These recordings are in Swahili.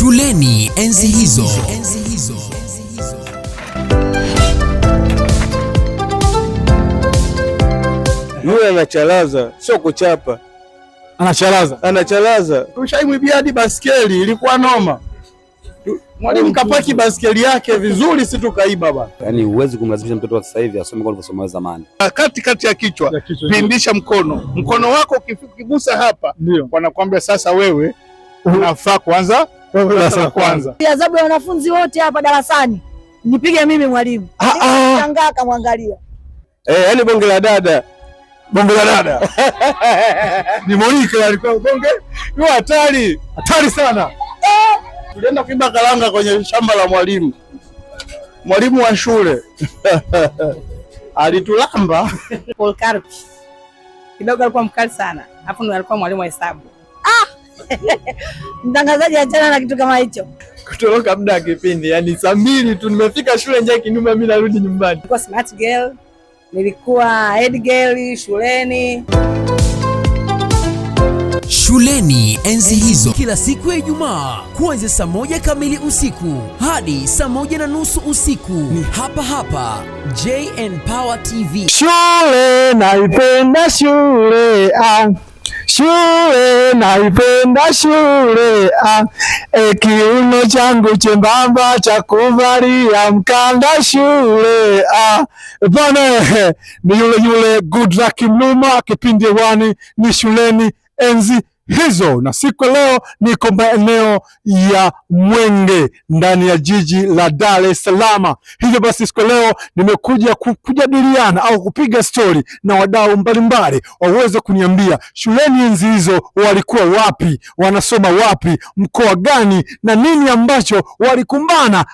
Shuleni enzi hizo. Yule anachalaza, sio kuchapa. Anachalaza. Tushaimwibia hadi baskeli, ilikuwa noma. Mwalimu kapaki baskeli yake vizuri, si tukaiba bwana. Yaani huwezi kumlazimisha mtoto wa sasa hivi asome kwa alivyosoma zamani. Kati ya kichwa, pindisha mkono wako ukigusa hapa, wanakuambia sasa wewe unafaa kuanza darasa la kwanza. Adhabu ya wanafunzi wote hapa darasani nipige mimi mwalimu. Shangaa kamwangalia. Yaani bonge la dada. Ni Monica alikuwa bonge. Ni hatari sana. Tulienda kuiba karanga kwenye shamba la mwalimu wa shule. Alitulamba. Paul Karpi. Kidogo alikuwa mkali sana. Hapo ndo alikuwa mwalimu wa hesabu. Mtangazaji achana na kitu kama hicho. Kutoroka muda wa kipindi, yani saa 2 tu nimefika shule nje kinyuma, mimi narudi nyumbani. Nilikuwa smart girl, nilikuwa head girl shuleni. Shuleni enzi hizo, kila siku ya Ijumaa kuanzia saa 1 kamili usiku hadi saa 1:30 usiku, ni hapa JN Power TV. Shule naipenda shule, shule naipenda shule, kiuno changu chembamba cha kuvalia mkanda shule. Bwana ni yule Good Luck Mnuma, kipindi hewani ni shuleni enzi hizo, na siku leo niko maeneo ya Mwenge ndani ya jiji la Dar es Salaam. Hivyo basi siku leo nimekuja kujadiliana au kupiga stori na wadau mbalimbali waweze kuniambia shuleni enzi hizo walikuwa wapi, wanasoma wapi, mkoa gani, na nini ambacho walikumbana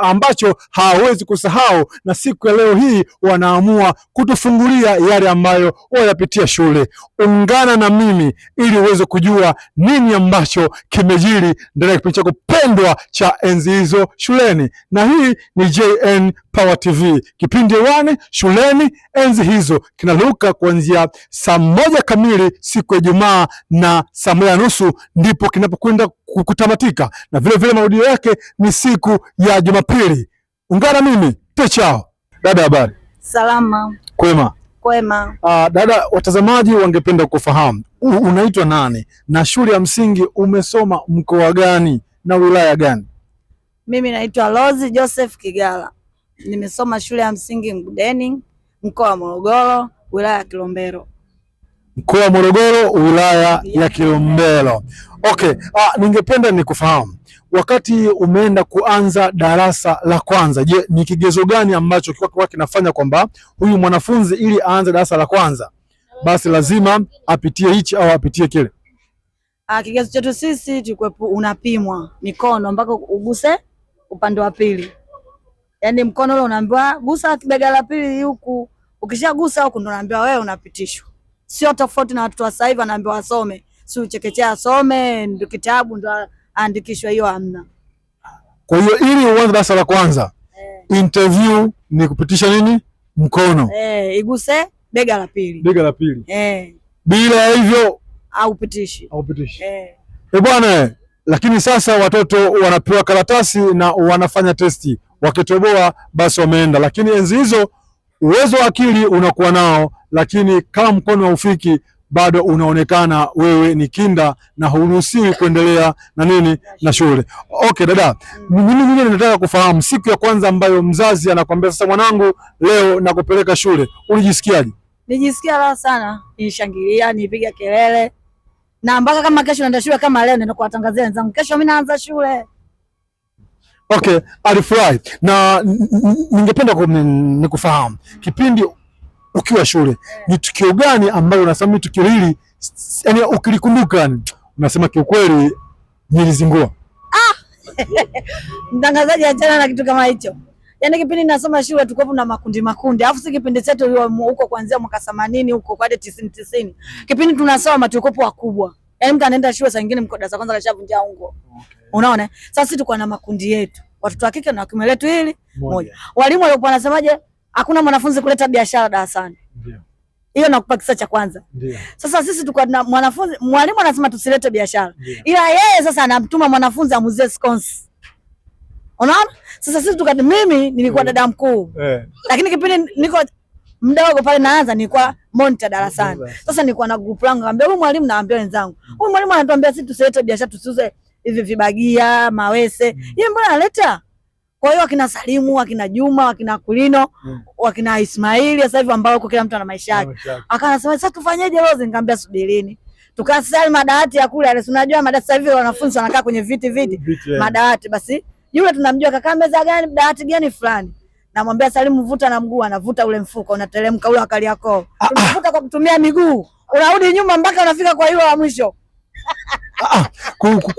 ambacho hawawezi kusahau, na siku ya leo hii wanaamua kutufungulia yale ambayo wayapitia shule. Ungana na mimi ili uweze kujua nini ambacho kimejiri ndani ya kipindi chako pendwa cha enzi hizo shuleni, na hii ni JN Power TV, kipindi hewani shuleni enzi hizo, kinaruka kuanzia saa 1 kamili siku ya Ijumaa na saa 1:30 ndipo kinapokwenda kutamatika, na vile marudio yake ni siku ya Jumapili. Ungana mimi chao. Dada, habari? Salama. Kwema. Dada, watazamaji wangependa kufahamu unaitwa nani na shule ya msingi umesoma mkoa gani na wilaya gani? Mimi naitwa Rose Joseph Kigala. Nimesoma shule ya msingi Mgudeni, mkoa wa Morogoro, wilaya ya Kilombero. Mkoa wa Morogoro, wilaya ya Kilombero. Okay, ningependa nikufahamu wakati umeenda kuanza darasa la kwanza, je, ni kigezo gani ambacho kwa kinafanya kwamba huyu mwanafunzi ili aanze darasa la kwanza basi lazima apitie hichi au apitie kile? Kigezo chetu sisi tulikuwa unapimwa mikono mpaka uguse upande wa pili. Yaani mkono ule unaambiwa gusa kibega la pili huku, ukishagusa huku ndo unaambiwa wewe unapitishwa. Sio tofauti na watu wa sasa hivi wanaambiwa wasome, si chekechea asome, ndio kitabu ndo andikishwa, hiyo hamna. Kwa hiyo ili uanze darasa la kwanza, interview ni kupitisha nini? Mkono. Iguse bega la pili. Bila hivyo haupitishi. Bwana, lakini sasa watoto wanapewa karatasi na wanafanya testi, wakitoboa basi wameenda. Lakini enzi hizo uwezo wa akili unakuwa nao, lakini kama mkono haufiki bado unaonekana wewe ni kinda na huruhusiwi kuendelea na nini na shule. Okay dada, mimi nataka kufahamu siku ya kwanza ambayo mzazi anakuambia sasa mwanangu leo nakupeleka shule, ulijisikiaje? Nijisikia raha sana, nishangilia, nipiga kelele, na mpaka kama kesho naenda shule kama leo nenda kuwatangazia wenzangu kesho mimi naanza shule. Okay, alifurahi. Na ningependa nikufahamu kipindi ukiwa shule ni tukio gani ambalo unasema tukio hili yani ukilikumbuka unasema kiukweli nilizingua? Mtangazaji achana na kitu kama hicho. Yaani kipindi nasoma shule tulikuwa na makundi. Alafu si kipindi chetu huko kuanzia mwaka 80 huko hadi 90. Kipindi tunasoma tulikuwa wakubwa. Yaani mtu anaenda shule saa nyingine mko darasa kwanza kashavunja ungo. Unaona? Sasa sisi tulikuwa na makundi yetu. Watoto wa kike na wa kiume letu hili moja. Walimu walikuwa wanasemaje? Hakuna mwanafunzi kuleta biashara darasani. Hiyo nakupa kisa cha kwanza. Ndio. Sasa sisi tulikuwa na mwanafunzi, mwalimu anasema tusilete biashara. Ila yeye sasa anamtuma mwanafunzi amuzie scones. Unaona? Sasa sisi mimi nilikuwa dada mkuu. Lakini kipindi niko mdogo pale naanza nilikuwa monitor darasani. Sasa nilikuwa na group langu, naambia huyu mwalimu, naambia wenzangu, huyu mwalimu anatuambia sisi tusilete biashara, tusiuze hivi vibagia, mawese. Yeye mbona analeta? Kwa hiyo akina Salimu, akina Juma, akina Kulino, akina Ismaili sasa hivi ambao kila mtu ana maisha yake. Akanasema sasa tufanyeje Rose? Nikamwambia subirini. Tukasali madawati ya kule, unajua madawati sasa hivi wanafunzi wanakaa kwenye viti madawati, basi yule tunamjua kakaa meza gani, dawati gani fulani. Namwambia Salimu vuta na mguu, anavuta ule mfuko, unateremka ule akali yako. Tunavuta kwa kutumia miguu. Unarudi nyuma mpaka unafika kwa yule wa mwisho.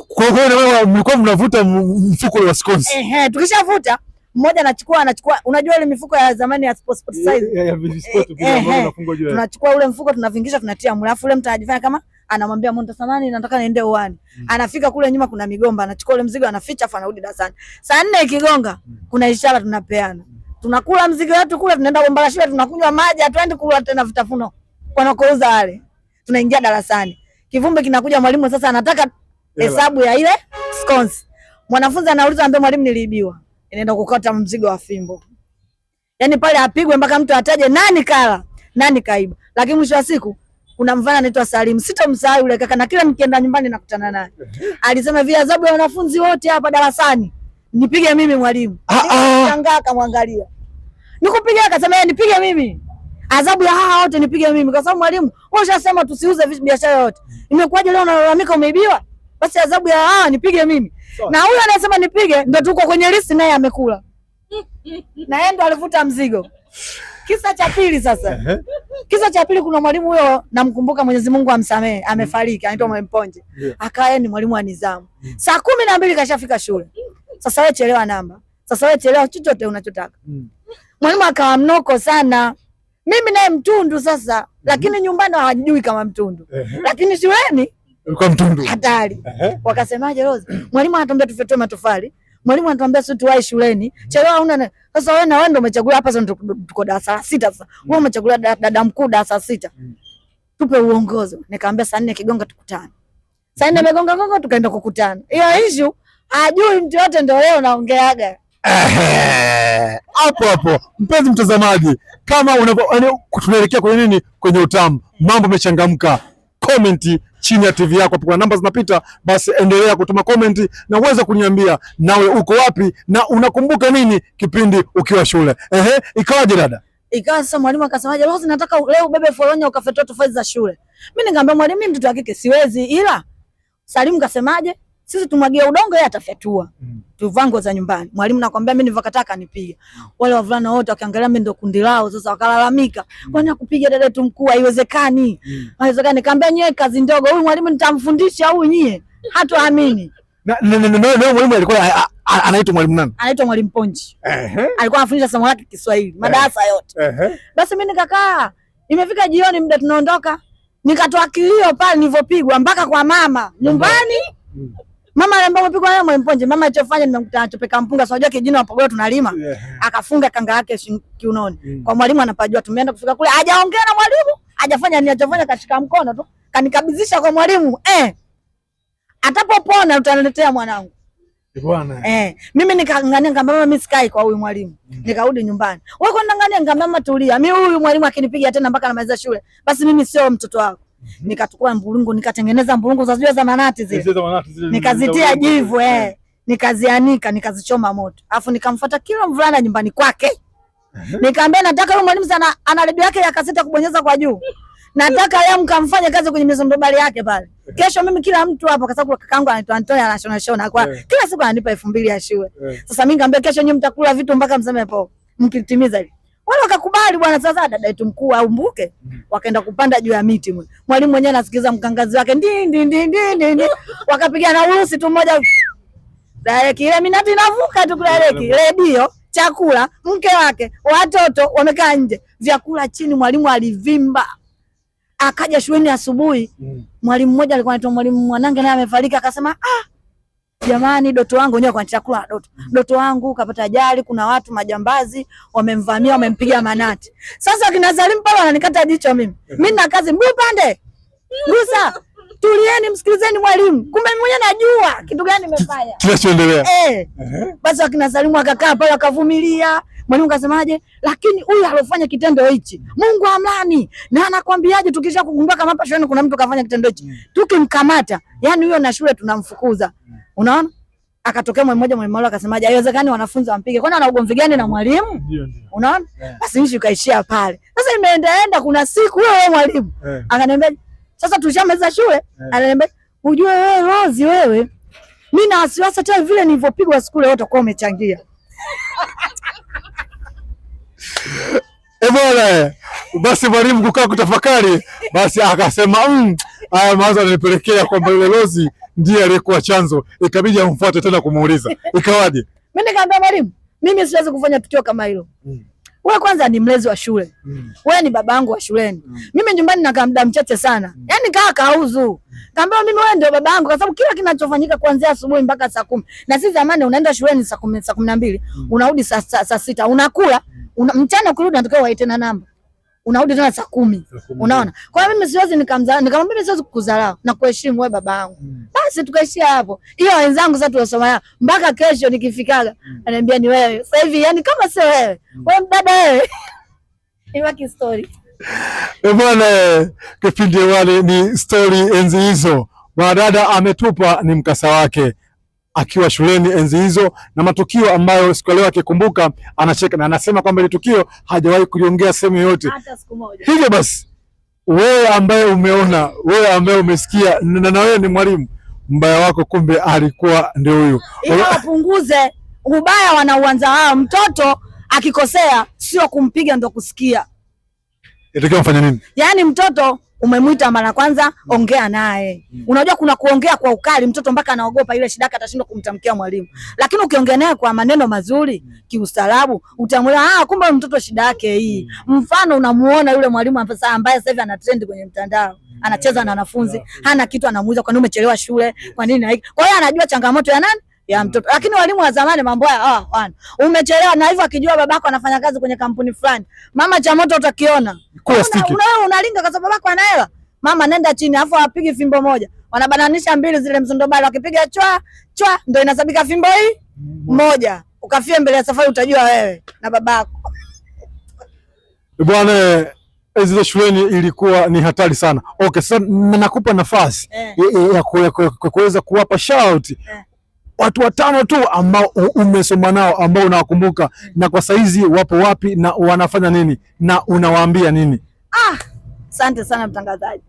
Kwa hiyo mlikuwa mnavuta mfuko wa scones. Tukishavuta mmoja anachukua, unajua ile mifuko ya zamani ya sport size. Ya sport bila ambao unafungwa juu. Tunachukua ule mfuko tunavingisha, tunatia mle. Alafu ule mtu anajifanya kama anamwambia Monta samani nataka niende uani. Anafika kule nyuma kuna migomba, anachukua ule mzigo anaficha, afa anarudi darasani. Saa 4 ikigonga kuna ishara tunapeana. Tunakula mzigo wetu kule, tunaenda bomba la shule, tunakunywa maji, hatuendi kula tena vitafuno wanakouza wale. Tunaingia darasani. Kivumbi kinakuja, mwalimu sasa anataka hesabu ya ile scones. Mwanafunzi anauliza, ambaye mwalimu niliibiwa. Inaenda kukata mzigo wa fimbo. Yaani pale apigwe mpaka mtu ataje nani kala, nani kaiba. Lakini mwisho wa siku kuna mvana anaitwa Salim. Sitomsahau yule kaka, na kila nikienda nyumbani nakutana naye. Alisema hivi, adhabu ya wanafunzi wote hapa darasani nipige mimi mwalimu. Shangaa akamwangalia. Nikupiga, akasema yeye nipige mimi. Adhabu ya hawa wote nipige mimi kwa sababu mwalimu wewe ushasema tusiuze biashara yote. Imekuwaje leo unalalamika umeibiwa? Basi adhabu ya hawa nipige mimi. Na huyu anasema nipige ndio tuko kwenye listi, naye amekula. Na yeye ndo alivuta mzigo. Kisa cha pili sasa. Kisa cha pili, kuna mwalimu huyo namkumbuka, Mwenyezi Mungu amsamehe, amefariki, anaitwa Mwalimu Ponje. Akaye ni mwalimu wa nizamu. Saa 12 kashafika shule. Sasa wewe chelewa namba. Sasa wewe chelewa chochote unachotaka. Mwalimu akawa mnoko sana. Mimi naye mtundu sasa, lakini nyumbani hawajui kama mtundu. Lakini shuleni ulikuwa mtundu. Hatari. Wakasemaje Rose? Mwalimu anatuambia tufetoe matofali. Mwalimu anatuambia sisi tuwahi shuleni. Chelewa una. Sasa wewe na wewe ndio umechagua hapa, sasa tuko darasa 6 sasa. Wewe umechagua dada mkuu darasa 6. Tupe uongozi. Nikamwambia saa 4 kigonga tukutane. Saa 4 megonga gonga tukaenda kukutana. Hiyo issue hajui mtu yote, ndio leo naongeaga. Hapo mpenzi mtazamaji, kama tunaelekea kwenye nini, kwenye utamu, mambo yamechangamka. Comment chini ya TV yako, kuna namba zinapita, basi endelea kutuma comment na uweze kuniambia nawe uko wapi na unakumbuka nini kipindi ukiwa shule. Ikawaje dada? Ikawa sasa mwalimu akasemaje, Rose nataka leo ubebe foronya ukafetoa tofali za shule. Mimi nikamwambia mwalimu, mimi mtoto wa kike siwezi, ila Salimu kasemaje, sisi tumwagia udongo yeye atafyatua. Tuvango za nyumbani. Mwalimu nakwambia mimi nivakataka nipige. Wale wavulana wote wakiangalia mimi ndo kundi lao, sasa wakalalamika. Bwana kupiga dada yetu mkuu haiwezekani. Haiwezekani. Nikamwambia nyewe kazi ndogo. Huyu mwalimu nitamfundisha huyu nyie. Hataamini. Na mwalimu alikuwa anaitwa mwalimu nani? Anaitwa Mwalimu Ponji. Alikuwa anafundisha somo lake Kiswahili, madarasa yote. Basi mimi nikakaa. Imefika jioni muda tunaondoka. Nikatoa kilio pale nilipopigwa mpaka kwa mama nyumbani. Mama aliambia umepigwa na Mwalimu Ponje. Mama alichofanya nimemkuta anachopeka mpunga. Unajua kijini wa Pogoro tunalima. Akafunga kanga yake kiunoni. Kwa mwalimu anapajua. Tumeenda kufika kule hajaongea na mwalimu. Hajafanya nini, alichofanya kashika mkono tu. Kanikabidhisha kwa mwalimu. Atapopona utaniletea mwanangu. Bwana. Mimi nikangania ngambama mimi sikai kwa huyu mwalimu. Nikarudi nyumbani. Wewe kwenda ngania ngambama tulia. Mimi huyu mwalimu akinipiga tena mpaka namaliza shule. Basi mimi sio mtoto wako. Nikachukua mbulungu, nikatengeneza mbulungu za manati zile. Nikazitia jivu nikazianika, nikazichoma moto. Alafu nikamfuata kila mvulana nyumbani kwake. Nikamwambia nataka yule mwalimu sana ana redio yake ya kaseta kubonyeza kwa juu. Nataka yeye mkamfanye kazi kwenye mizondobali yake pale. Kesho mimi kila mtu hapo, kwa sababu kakaangu anaitwa Antonia anashona kwa kila siku ananipa 2000 ya shule. Sasa mimi nikamwambia kesho nyinyi mtakula vitu mpaka mseme po. Mkitimiza hivi. Wale wakakubali bwana. Sasa dada yetu mkuu au mbuke wakaenda kupanda juu ya miti. Mwalimu mwenyewe anasikiza mkangazi wake ndi. Wakapiga na urusi tu mmoja. Daleki ile minati inavuka tu kule daleki. Redio, chakula, mke wake, watoto wamekaa nje. Vyakula chini, mwalimu alivimba. Akaja shuleni asubuhi. Mwalimu mmoja alikuwa anaitwa Mwalimu Mwanange, naye amefariki, akasema Jamani, doto wangu nyewe kwa chakula doto. Doto wangu kapata ajali, kuna watu majambazi wamemvamia, wamempiga manati. Sasa kina Salim pale wananikata jicho mimi. Mimi nina kazi, mguu pande. Gusa. Tulieni msikilizeni mwalimu. Kumbe mimi mwenyewe najua kitu gani nimefanya. Kinachoendelea. Basi wakina Salim akakaa pale akavumilia. Mwalimu kasemaje? Lakini huyu alofanya kitendo hichi, Mungu amlani. Na anakwambiaje tukisha kugundua kama hapa shuleni kuna mtu kafanya kitendo hichi, tukimkamata, yani huyo na shule tunamfukuza. Unaona? Akatokea mwalimu akasemaje? Haiwezekani wanafunzi wampige. Kwani ana ugomvi gani na mwalimu? Ndio. Unaona? Basi mimi ikaishia pale. Sasa imeendaenda kuna siku wewe mwalimu akaniambia, sasa tushamaliza shule, ananiambia, "Unajua wewe Rose wewe, mimi na wasiwasi hata vile nilivyopigwa shule wote kwa umechangia." Bwana, basi mwalimu kukaa kutafakari, basi akasema haya mawazo yananipelekea kwamba yule Rose ndiye aliyekuwa chanzo, ikabidi amfuate tena kumuuliza. Ikawaje? Mimi nikamwambia mwalimu, mimi siwezi kufanya tukio kama hilo. Wewe kwanza ni mlezi wa shule. Wewe ni babangu wa shuleni. Mimi nyumbani nakaa muda mchache sana. Yaani kaa kauzu. Kaambia mimi wewe ndio babangu kwa sababu kila kinachofanyika kuanzia asubuhi mpaka saa 10. Na sisi zamani unaenda shuleni saa 10, saa 12. Unarudi saa 6. Unakula, mchana ukirudi unatakiwa waite na namba. Unarudi tena saa 10. Unaona? Kwa hiyo mimi siwezi nikamwambia mimi siwezi kukudharau na kuheshimu wewe babangu. Basi tukaishia hapo. Hiyo wenzangu sasa tuwasoma mpaka kesho nikifikaga. Ananiambia ni wewe. Sasa hivi yani kama sio wewe. Wewe mdada wewe. Ibaki story. Bwana, kipindi wale ni story enzi hizo. Mwanadada ametupa ni mkasa wake akiwa shuleni enzi hizo na matukio ambayo siku leo akikumbuka anacheka na anasema kwamba ile tukio hajawahi kuliongea sehemu yoyote hata siku moja. Hivyo basi wewe ambaye umeona, wewe ambaye umesikia na wewe ni mwalimu, mbaya wako kumbe alikuwa ndio huyu. Ili wapunguze ubaya wanauanza wao. Mtoto akikosea sio kumpiga ndo kusikia. Itakiwa mfanya nini? Yaani mtoto umemwita mara kwanza, ongea naye. Unajua kuna kuongea kwa ukali, mtoto mpaka anaogopa ile shida atashindwa kumtamkia mwalimu. Lakini ukiongea naye kwa maneno mazuri, kiustaarabu, utamwona kumbe mtoto shida yake hii. Mfano unamuona yule mwalimu ambaye sasa hivi ana trend kwenye mtandao, anacheza na wanafunzi, hana kitu anamuuliza kwa nini umechelewa shule, kwa nini na hiki. Kwa hiyo anajua changamoto ya nani? Ya mtoto. Lakini walimu wa zamani mambo haya umechelewa na hivyo akijua babako anafanya kazi kwenye kampuni fulani. Mama cha moto utakiona. Unalinga kwa sababu babako ana hela. Mama nenda chini afu apige fimbo moja. Wanabananisha mbili zile msondobali, wakipiga chwa ndio inasabika fimbo hii moja. Ukafia mbele ya safari utajua wewe na babako. Bwana, zile shuleni ilikuwa ni hatari sana. Okay, sasa nakupa nafasi ya kuweza kuwapa shout watu 5 tu ambao umesoma nao ambao unawakumbuka na kwa saizi wapo wapi na wanafanya nini na unawaambia nini? Asante sana mtangazaji.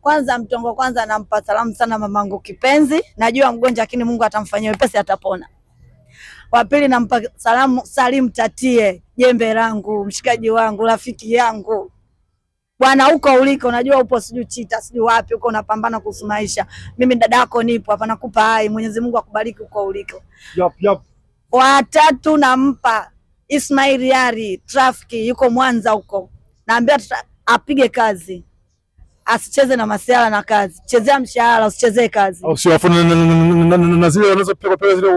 Kwanza mtongo kwanza nampa salamu sana mamangu kipenzi. Najua mgonjwa lakini Mungu atamfanyia wepesi atapona. Wa pili nampa salamu Salim Tatie, jembe langu, mshikaji wangu, rafiki yangu. Bwana huko uliko unajua upo sijui Chita sijui wapi huko unapambana kuhusu maisha. Mimi dada yako nipo hapa nakupa hai. Mwenyezi Mungu akubariki huko uliko. Yep. Wa tatu nampa Ismail Yari, trafiki yuko Mwanza huko. Naambia apige kazi. Asicheze na masuala na kazi. Chezea mshahara, usichezee kazi. Au sio na zile wanazopewa zile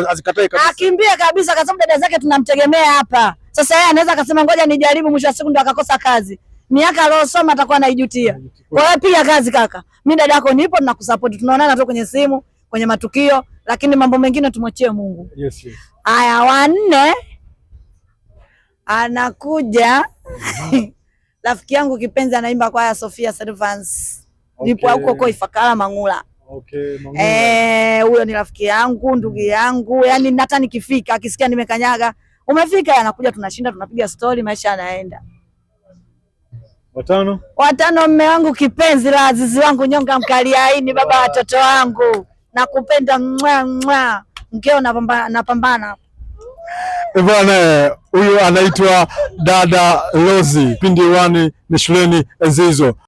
azikatae kabisa. Akimbie kabisa kwa sababu dada zake tunamtegemea hapa. Sasa yeye anaweza akasema ngoja nijaribu, mwisho wa siku ndo akakosa kazi. Miaka aliyosoma atakuwa anaijutia. Kwa hiyo piga kazi kaka. Mimi dada yako nipo na kusupport. Tunaonana tu kwenye simu, kwenye matukio, lakini mambo mengine tumwachie Mungu. Yes. Aya, wa 4 anakuja rafiki yangu kipenzi anaimba kwaya Sofia Servants. Nipo huko Ifakara Mangula. Okay, Mangula. Huyo ni rafiki yangu, ndugu yangu. Yaani hata nikifika akisikia nimekanyaga, umefika anakuja tunashinda tunapiga story maisha yanaenda. 5 mume wangu kipenzi la azizi wangu nyonga mkaliaini baba watoto wangu. Nakupenda mkeo napambana. Bwana, huyu anaitwa dada Rose. Pindi 1 ni shuleni enzi hizo.